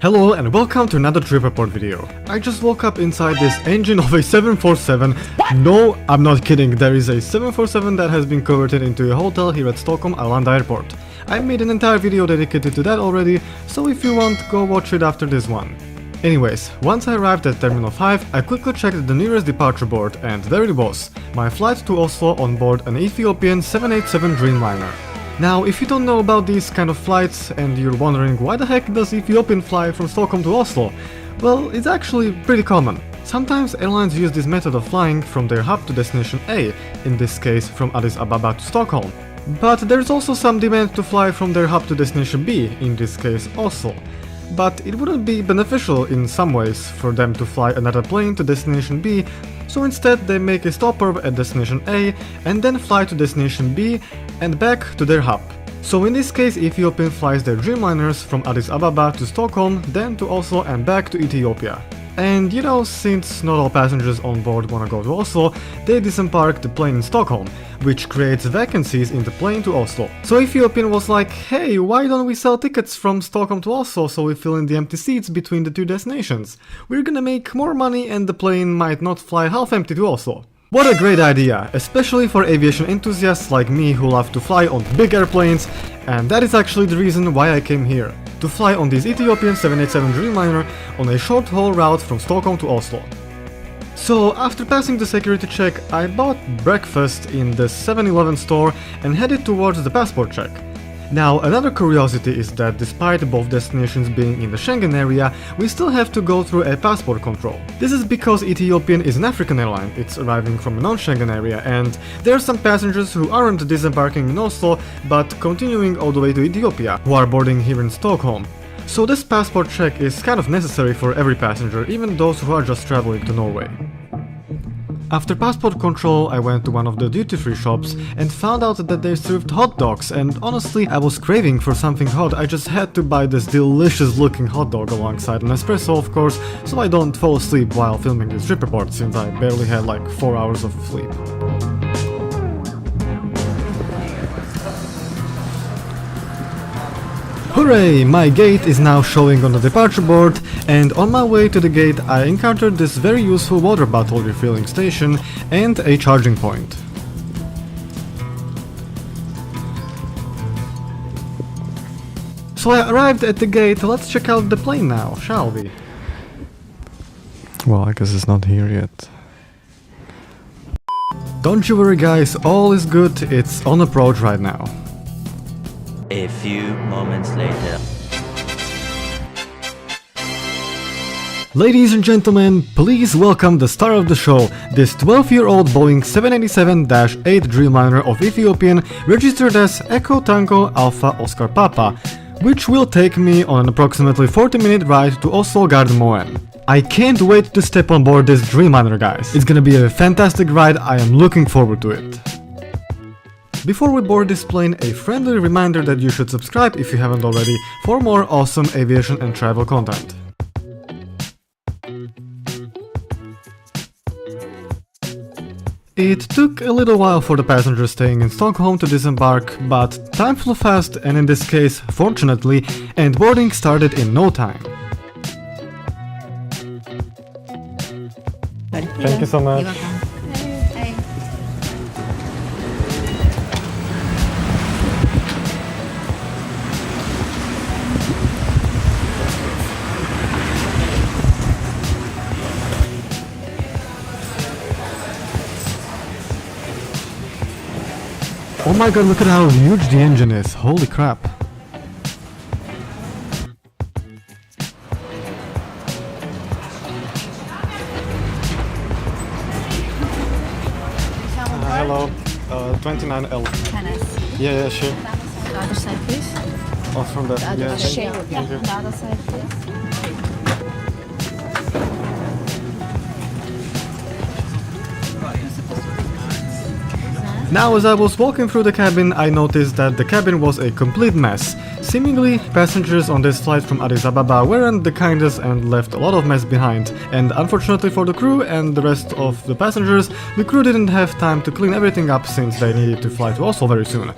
Hello and welcome to another Tripreport video. I just woke up inside this engine of a 747. No, I'm not kidding, there is a 747 that has been converted into a hotel here at Stockholm Arlanda Airport. I made an entire video dedicated to that already, so if you want, go watch it after this one. Anyways, once I arrived at Terminal 5, I quickly checked the nearest departure board and there it was, my flight to Oslo on board an Ethiopian 787 Dreamliner. Now, if you don't know about these kind of flights and you're wondering why the heck does Ethiopian fly from Stockholm to Oslo, well, it's actually pretty common. Sometimes airlines use this method of flying from their hub to destination A, in this case from Addis Ababa to Stockholm. But there's also some demand to fly from their hub to destination B, in this case Oslo. But it wouldn't be beneficial in some ways for them to fly another plane to destination B, so instead they make a stopover at destination A and then fly to destination B and back to their hub. So in this case Ethiopian flies their Dreamliners from Addis Ababa to Stockholm, then to Oslo and back to Ethiopia. And you know, since not all passengers on board wanna go to Oslo, they disembark the plane in Stockholm, which creates vacancies in the plane to Oslo. So Ethiopian was like, hey, why don't we sell tickets from Stockholm to Oslo so we fill in the empty seats between the two destinations? We're gonna make more money and the plane might not fly half empty to Oslo. What a great idea, especially for aviation enthusiasts like me who love to fly on big airplanes, and that is actually the reason why I came here. To fly on this Ethiopian 787 Dreamliner on a short-haul route from Stockholm to Oslo. So after passing the security check, I bought breakfast in the 7-Eleven store and headed towards the passport check. Now, another curiosity is that despite both destinations being in the Schengen area, we still have to go through a passport control. This is because Ethiopian is an African airline, it's arriving from a non-Schengen area, and there are some passengers who aren't disembarking in Oslo, but continuing all the way to Ethiopia, who are boarding here in Stockholm. So this passport check is kind of necessary for every passenger, even those who are just traveling to Norway. After passport control, I went to one of the duty-free shops and found out that they served hot dogs, and honestly, I was craving for something hot. I just had to buy this delicious looking hot dog alongside an espresso, of course, so I don't fall asleep while filming this Tripreport, since I barely had like 4 hours of sleep. Hooray! My gate is now showing on the departure board, and on my way to the gate I encountered this very useful water bottle refilling station and a charging point. So I arrived at the gate, let's check out the plane now, shall we? Well, I guess it's not here yet. Don't you worry guys, all is good, it's on approach right now. A few moments later. Ladies and gentlemen, please welcome the star of the show, this 12-year-old Boeing 787-8 Dreamliner of Ethiopian registered as Echo Tango Alpha Oscar Papa, which will take me on an approximately 40-minute ride to Oslo Gardermoen. I can't wait to step on board this Dreamliner, guys. It's gonna be a fantastic ride, I am looking forward to it. Before we board this plane, a friendly reminder that you should subscribe if you haven't already for more awesome aviation and travel content. It took a little while for the passengers staying in Stockholm to disembark, but time flew fast and in this case, fortunately, and boarding started in no time. Thank you so much. Oh my god, look at how huge the engine is, holy crap. Hello, 29L. Yeah, sure. The other side, please. Oh, from that, yeah, thank you. The other side, please. Now as I was walking through the cabin, I noticed that the cabin was a complete mess. Seemingly, passengers on this flight from Addis Ababa weren't the kindest and left a lot of mess behind, and unfortunately for the crew and the rest of the passengers, the crew didn't have time to clean everything up since they needed to fly to Oslo very soon.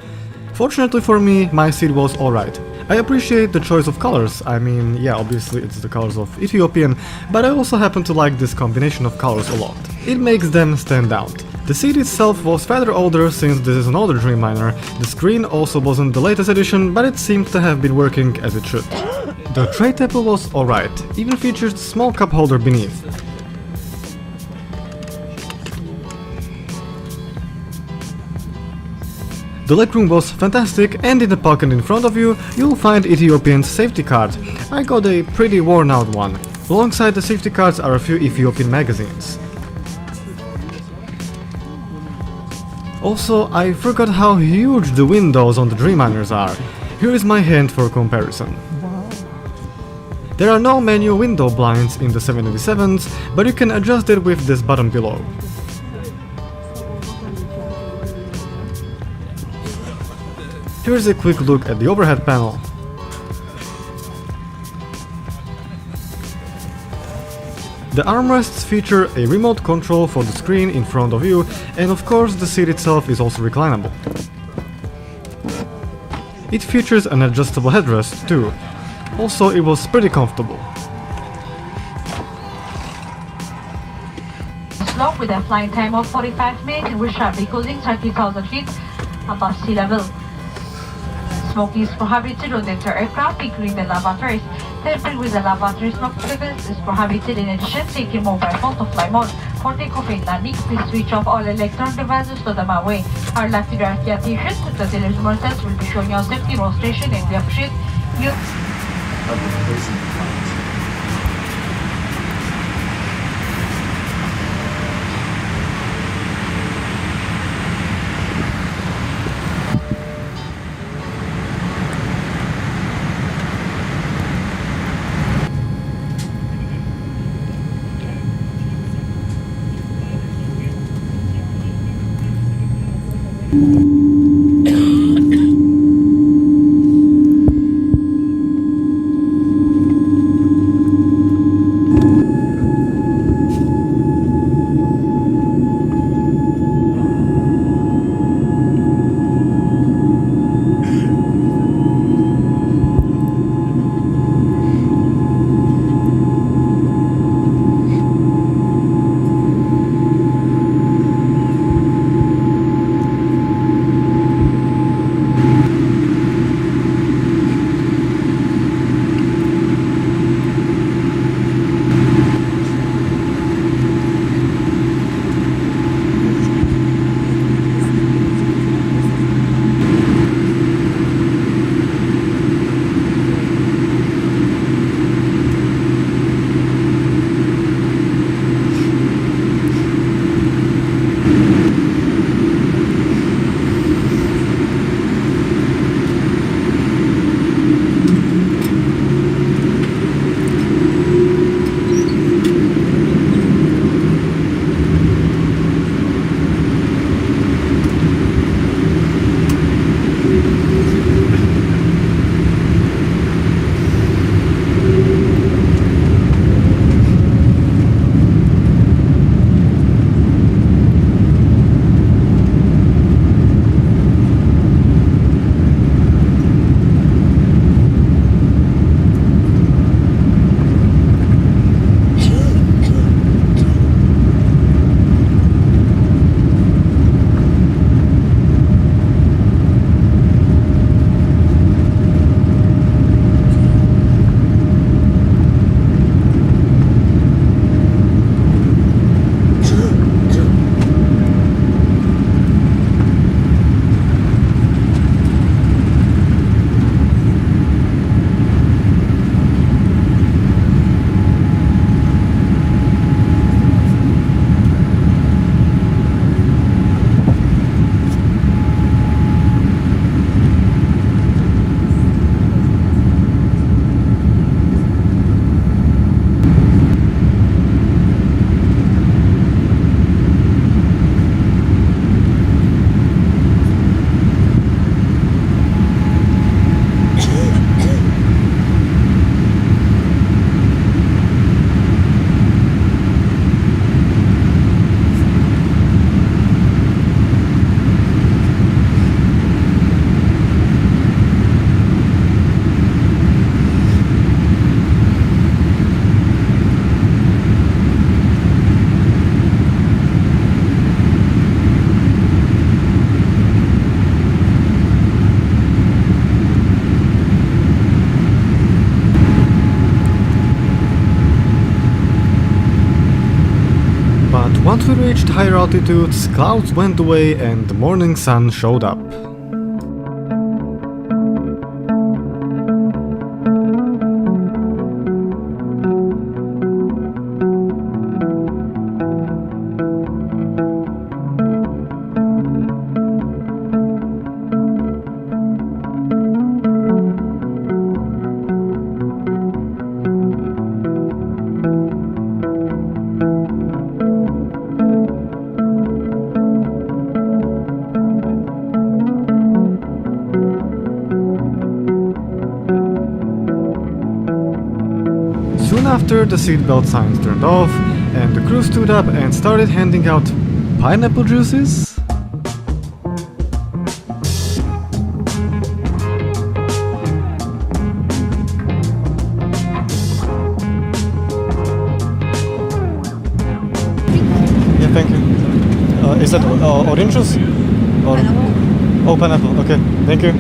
Fortunately for me, my seat was alright. I appreciate the choice of colors, I mean, yeah, obviously it's the colors of Ethiopian, but I also happen to like this combination of colors a lot. It makes them stand out. The seat itself was rather older since this is an older Dreamliner. The screen also wasn't the latest edition, but it seemed to have been working as it should. The tray table was alright, even featured a small cup holder beneath. The legroom was fantastic, and in the pocket in front of you, you'll find Ethiopian's safety card. I got a pretty worn out one. Alongside the safety cards are a few Ethiopian magazines. Also, I forgot how huge the windows on the Dreamliners are. Here is my hand for comparison. There are no manual window blinds in the 787s, but you can adjust it with this button below. Here's a quick look at the overhead panel. The armrests feature a remote control for the screen in front of you, and of course the seat itself is also reclinable. It features an adjustable headrest too. Also, it was pretty comfortable. Slope with a flight time of 45 minutes, we shall be cruising 30,000 feet above sea level. Smoking is prohibited on the entire aircraft, including the lavatories. Tampering with the lavatory smoke levels is prohibited. In addition, taking mobile phone to fly mode. For takeoff and landing, please switch off all electronic devices to the runway. Our lucky attention to the delivery monitors will be showing you safety demonstration, and we appreciate you. Once we reached higher altitudes, clouds went away and the morning sun showed up. Soon after, the seatbelt signs turned off, and the crew stood up and started handing out pineapple juices? Yeah, thank you. Is that orange juice? Or... Oh, pineapple, okay, thank you.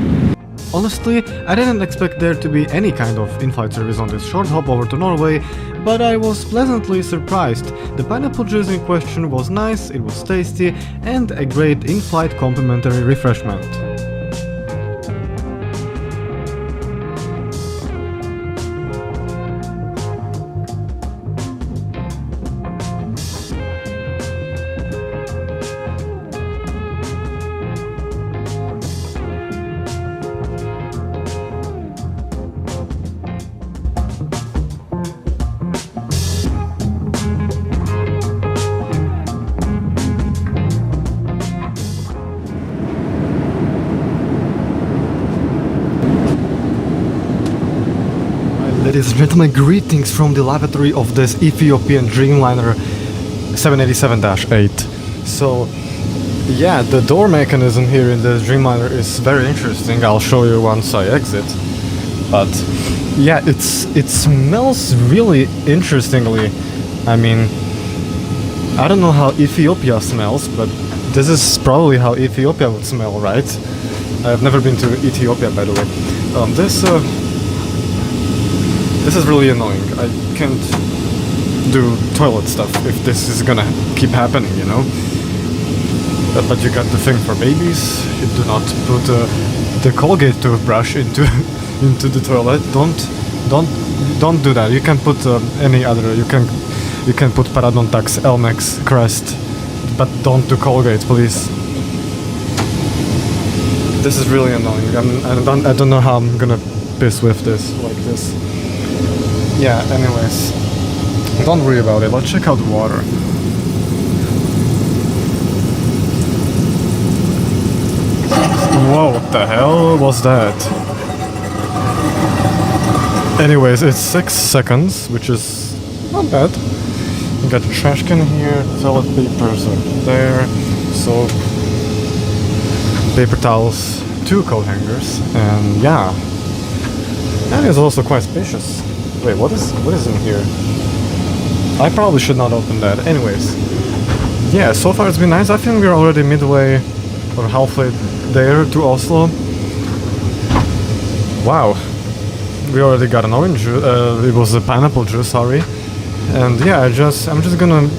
Honestly, I didn't expect there to be any kind of in-flight service on this short hop over to Norway, but I was pleasantly surprised. The pineapple juice in question was nice, it was tasty, and a great in-flight complimentary refreshment. Ladies and gentlemen, greetings from the lavatory of this Ethiopian Dreamliner 787-8. So, yeah, the door mechanism here in this Dreamliner is very interesting. I'll show you once I exit. But, yeah, it smells really interestingly. I mean, I don't know how Ethiopia smells, but this is probably how Ethiopia would smell, right? I've never been to Ethiopia, by the way. This is really annoying. I can't do toilet stuff if this is gonna keep happening, you know? But you got the thing for babies. You do not put the Colgate toothbrush into the toilet. Don't do that. You can put any other. You can put Parodontax, Elmex, Crest, but don't do Colgate, please. This is really annoying. I don't know how I'm gonna piss with this like this. Yeah, anyways, don't worry about it. Let's check out the water. Whoa, what the hell was that? Anyways, it's 6 seconds, which is not bad. You got a trash can here, toilet papers are there, soap, paper towels, 2 coat hangers, and yeah. And it's also quite spacious. Wait, what is in here? I probably should not open that. Anyways, yeah, so far it's been nice. I think we're already midway or halfway there to Oslo. Wow, we already got an orange juice. It was a pineapple juice, sorry. And yeah, I'm just gonna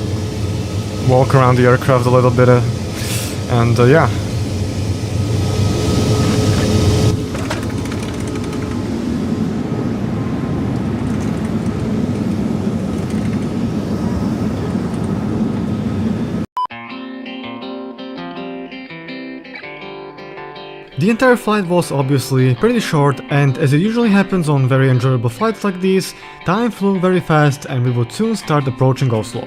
walk around the aircraft a little bit, and yeah. The entire flight was obviously pretty short, and as it usually happens on very enjoyable flights like these, time flew very fast and we would soon start approaching Oslo.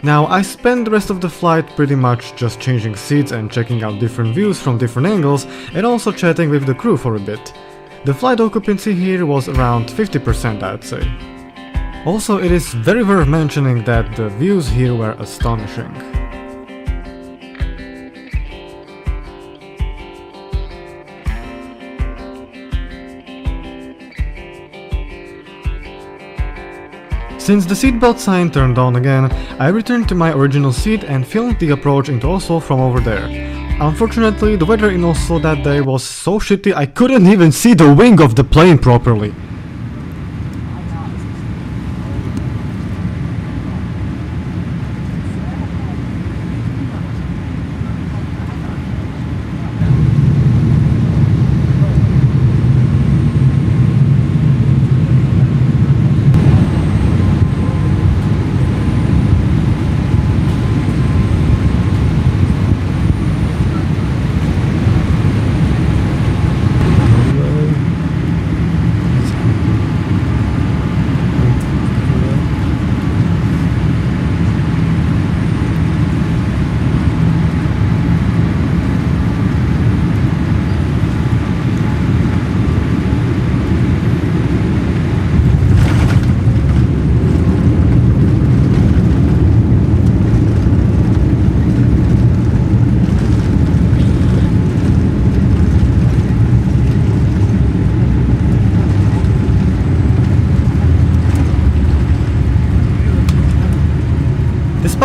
Now, I spent the rest of the flight pretty much just changing seats and checking out different views from different angles, and also chatting with the crew for a bit. The flight occupancy here was around 50%, I'd say. Also, it is very worth mentioning that the views here were astonishing. Since the seatbelt sign turned on again, I returned to my original seat and filmed the approach into Oslo from over there. Unfortunately, the weather in Oslo that day was so shitty I couldn't even see the wing of the plane properly.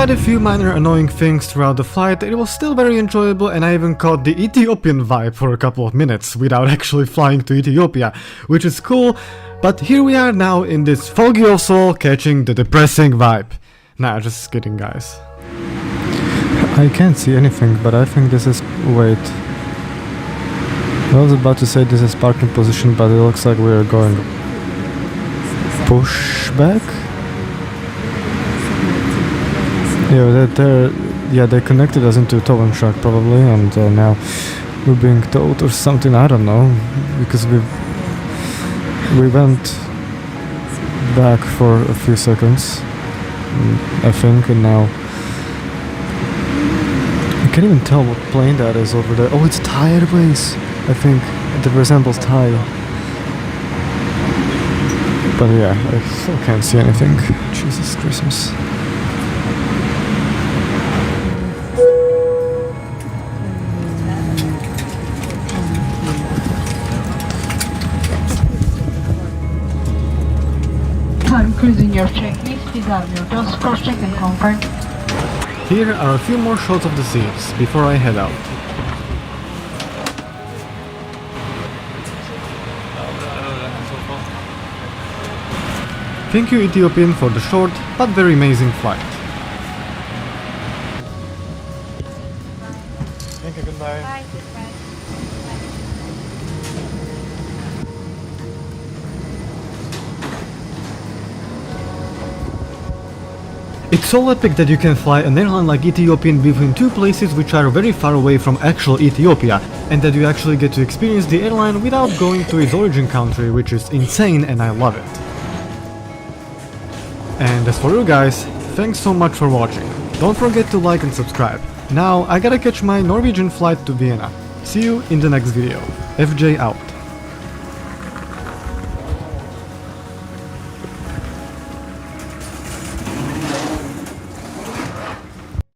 Despite a few minor annoying things throughout the flight, it was still very enjoyable, and I even caught the Ethiopian vibe for a couple of minutes without actually flying to Ethiopia, which is cool, but here we are now in this foggy OSL catching the depressing vibe. Nah, just kidding, guys. I can't see anything, but I think this is... wait. I was about to say this is parking position, but it looks like we are going... pushback? Yeah, they connected us into a towing truck probably, and now we're being towed or something, I don't know, because we went back for a few seconds, I think, and now I can't even tell what plane that is over there. Oh, it's Thai Airways, I think, that resembles Thai. But yeah, I still can't see anything. Jesus Christmas. Time cruising your checklist, please have your doors cross-check and confirm. Here are a few more shots of the seats before I head out. Thank you Ethiopian for the short but very amazing flight. Thank you, goodbye. Bye, goodbye. It's so epic that you can fly an airline like Ethiopian between two places which are very far away from actual Ethiopia, and that you actually get to experience the airline without going to its origin country, which is insane, and I love it. And as for you guys, thanks so much for watching. Don't forget to like and subscribe. Now I gotta catch my Norwegian flight to Vienna. See you in the next video. FJ out.